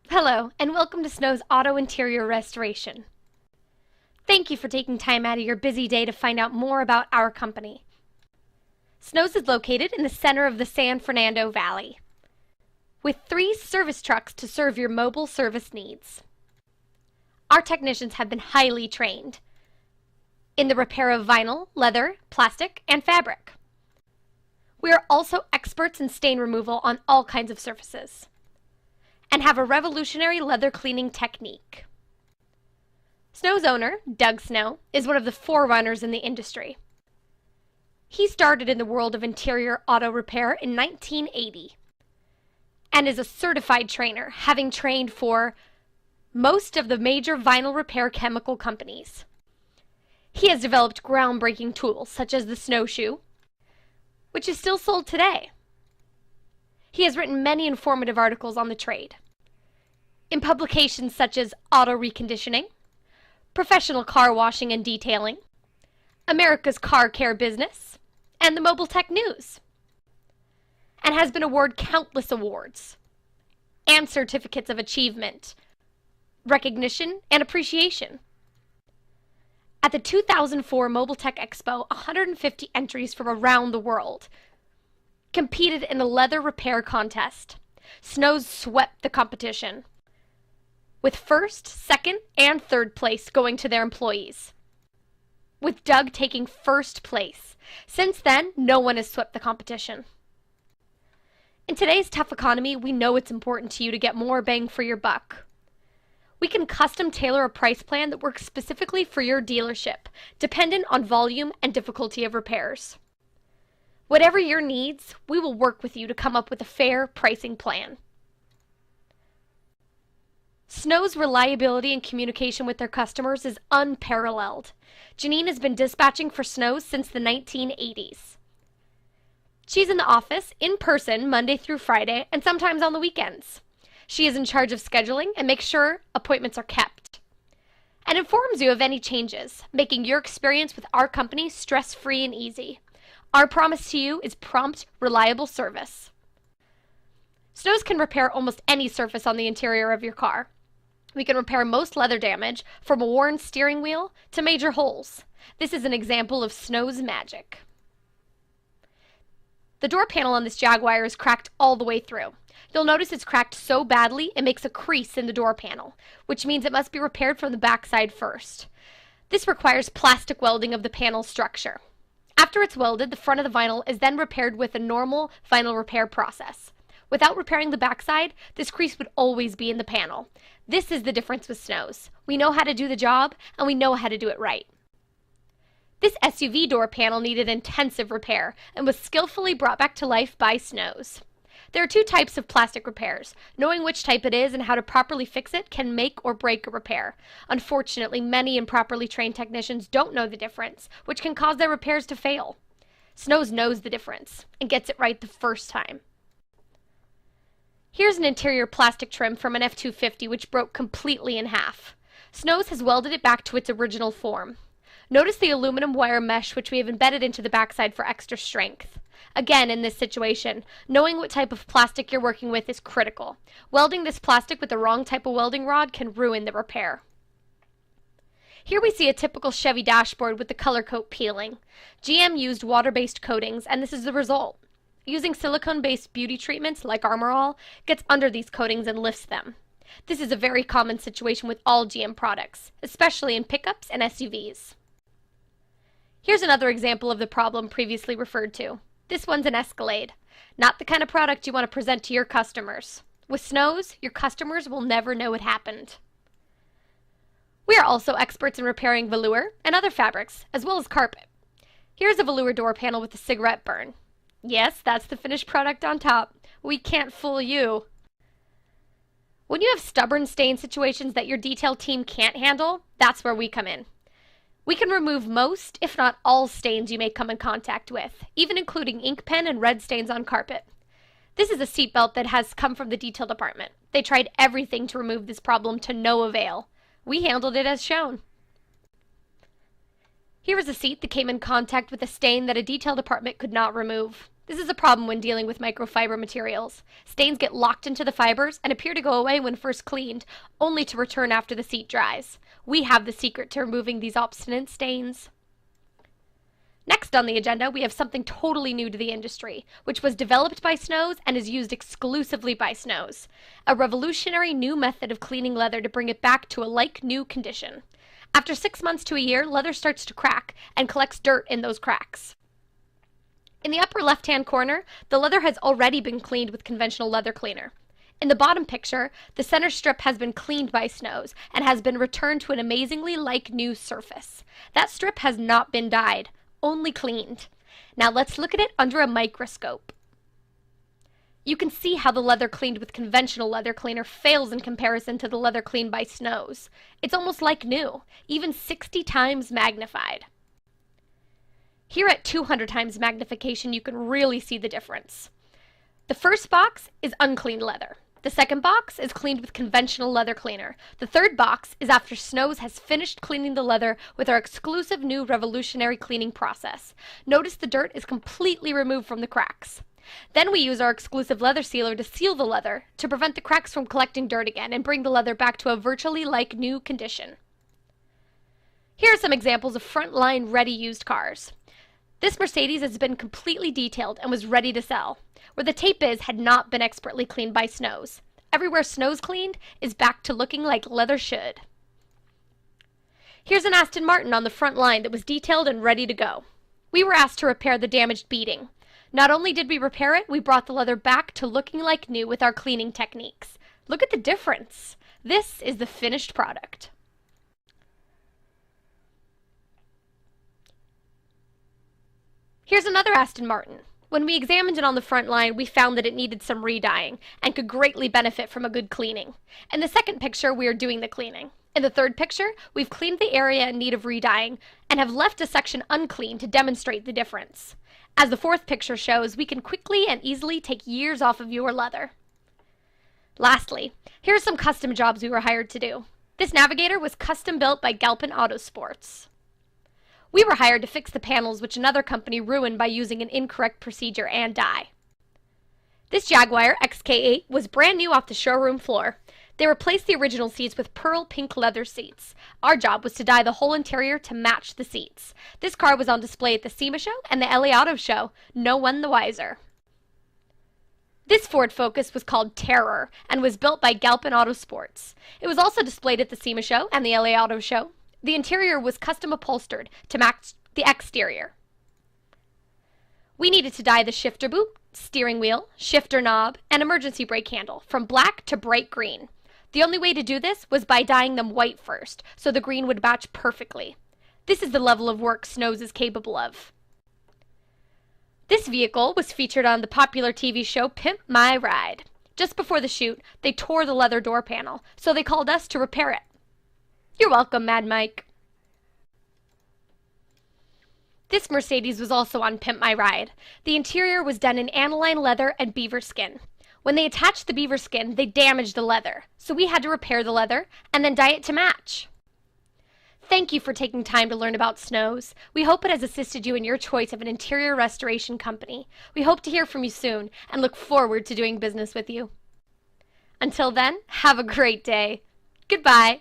Hello, and welcome to Snow's Auto Interior Restoration. Thank you for taking time out of your busy day to find out more about our company. Snow's is located in the center of the San Fernando Valley, with 3 service trucks to serve your mobile service needs. Our technicians have been highly trained in the repair of vinyl, leather, plastic, and fabric. We are also experts in stain removal on all kinds of surfaces, and have a revolutionary leather cleaning technique. Snow's owner, Doug Snow, is one of the forerunners in the industry. He started in the world of interior auto repair in 1980 and is a certified trainer, having trained for most of the major vinyl repair chemical companies. He has developed groundbreaking tools such as the snowshoe, which is still sold today. He has written many informative articles on the trade in publications such as Auto Reconditioning, Professional Car Washing and Detailing, America's Car Care Business, and the Mobile Tech News, and has been awarded countless awards and certificates of achievement, recognition, and appreciation. At the 2004 Mobile Tech Expo, 150 entries from around the world competed in a leather repair contest. Snow's swept the competition, with first, second, and third place going to their employees, with Doug taking first place. Since then, no one has swept the competition. In today's tough economy, we know it's important to you to get more bang for your buck. We can custom tailor a price plan that works specifically for your dealership, dependent on volume and difficulty of repairs. Whatever your needs, we will work with you to come up with a fair pricing plan. Snow's reliability and communication with their customers is unparalleled. Janine has been dispatching for Snow since the 1980s. She's in the office in person Monday through Friday and sometimes on the weekends. She is in charge of scheduling and makes sure appointments are kept, and informs you of any changes, making your experience with our company stress-free and easy. Our promise to you is prompt, reliable service. Snow's can repair almost any surface on the interior of your car. We can repair most leather damage, from a worn steering wheel to major holes. This is an example of Snow's magic. The door panel on this Jaguar is cracked all the way through. You'll notice it's cracked so badly it makes a crease in the door panel, which means it must be repaired from the backside first. This requires plastic welding of the panel structure. After it's welded, the front of the vinyl is then repaired with a normal vinyl repair process. Without repairing the backside, this crease would always be in the panel. This is the difference with Snow's. We know how to do the job, and we know how to do it right. This SUV door panel needed intensive repair and was skillfully brought back to life by Snow's. There are 2 types of plastic repairs. Knowing which type it is and how to properly fix it can make or break a repair. Unfortunately, many improperly trained technicians don't know the difference, which can cause their repairs to fail. Snow's knows the difference and gets it right the first time. Here's an interior plastic trim from an F-250 which broke completely in half. Snow's has welded it back to its original form. Notice the aluminum wire mesh which we have embedded into the backside for extra strength. Again, in this situation, knowing what type of plastic you're working with is critical. Welding this plastic with the wrong type of welding rod can ruin the repair. Here we see a typical Chevy dashboard with the color coat peeling. GM used water-based coatings, and this is the result. Using silicone-based beauty treatments like Armor All gets under these coatings and lifts them. This is a very common situation with all GM products, especially in pickups and SUVs. Here's another example of the problem previously referred to. This one's an Escalade. Not the kind of product you want to present to your customers. With Snow's, your customers will never know it happened. We are also experts in repairing velour and other fabrics, as well as carpet. Here's a velour door panel with a cigarette burn. Yes, that's the finished product on top. We can't fool you. When you have stubborn stain situations that your detail team can't handle, that's where we come in. We can remove most, if not all, stains you may come in contact with, even including ink pen and red stains on carpet. This is a seatbelt that has come from the detail department. They tried everything to remove this problem to no avail. We handled it as shown. Here is a seat that came in contact with a stain that a detail department could not remove. This is a problem when dealing with microfiber materials. Stains get locked into the fibers and appear to go away when first cleaned, only to return after the seat dries. We have the secret to removing these obstinate stains. Next on the agenda, we have something totally new to the industry, which was developed by Snows and is used exclusively by Snows. A revolutionary new method of cleaning leather to bring it back to a like-new condition. After 6 months to a year, leather starts to crack and collects dirt in those cracks. In the upper left-hand corner, the leather has already been cleaned with conventional leather cleaner. In the bottom picture, the center strip has been cleaned by Snows and has been returned to an amazingly like-new surface. That strip has not been dyed, only cleaned. Now let's look at it under a microscope. You can see how the leather cleaned with conventional leather cleaner fails in comparison to the leather cleaned by Snows. It's almost like new, even 60 times magnified. Here at 200 times magnification, you can really see the difference. The first box is uncleaned leather. The second box is cleaned with conventional leather cleaner. The third box is after Snows has finished cleaning the leather with our exclusive new revolutionary cleaning process. Notice the dirt is completely removed from the cracks. Then we use our exclusive leather sealer to seal the leather to prevent the cracks from collecting dirt again and bring the leather back to a virtually like new condition. Here are some examples of frontline ready used cars. This Mercedes has been completely detailed and was ready to sell. Where the tape is had not been expertly cleaned by Snows. Everywhere Snows cleaned is back to looking like leather should. Here's an Aston Martin on the front line that was detailed and ready to go. We were asked to repair the damaged beading. Not only did we repair it, we brought the leather back to looking like new with our cleaning techniques. Look at the difference. This is the finished product. Here's another Aston Martin. When we examined it on the front line, we found that it needed some re-dyeing and could greatly benefit from a good cleaning. In the second picture, we are doing the cleaning. In the third picture, we've cleaned the area in need of re-dyeing and have left a section unclean to demonstrate the difference. As the fourth picture shows, we can quickly and easily take years off of your leather. Lastly, here are some custom jobs we were hired to do. This navigator was custom built by Galpin Autosports. We were hired to fix the panels which another company ruined by using an incorrect procedure and dye. This Jaguar XK8 was brand new off the showroom floor. They replaced the original seats with pearl pink leather seats. Our job was to dye the whole interior to match the seats. This car was on display at the SEMA show and the LA Auto Show. No one the wiser. This Ford Focus was called Terror and was built by Galpin Autosports. It was also displayed at the SEMA show and the LA Auto Show. The interior was custom upholstered to match the exterior. We needed to dye the shifter boot, steering wheel, shifter knob, and emergency brake handle from black to bright green. The only way to do this was by dyeing them white first, so the green would match perfectly. This is the level of work Snows is capable of. This vehicle was featured on the popular TV show Pimp My Ride. Just before the shoot, they tore the leather door panel, so they called us to repair it. You're welcome, Mad Mike. This Mercedes was also on Pimp My Ride. The interior was done in aniline leather and beaver skin. When they attached the beaver skin, they damaged the leather, so we had to repair the leather and then dye it to match. Thank you for taking time to learn about Snows. We hope it has assisted you in your choice of an interior restoration company. We hope to hear from you soon and look forward to doing business with you. Until then, have a great day. Goodbye.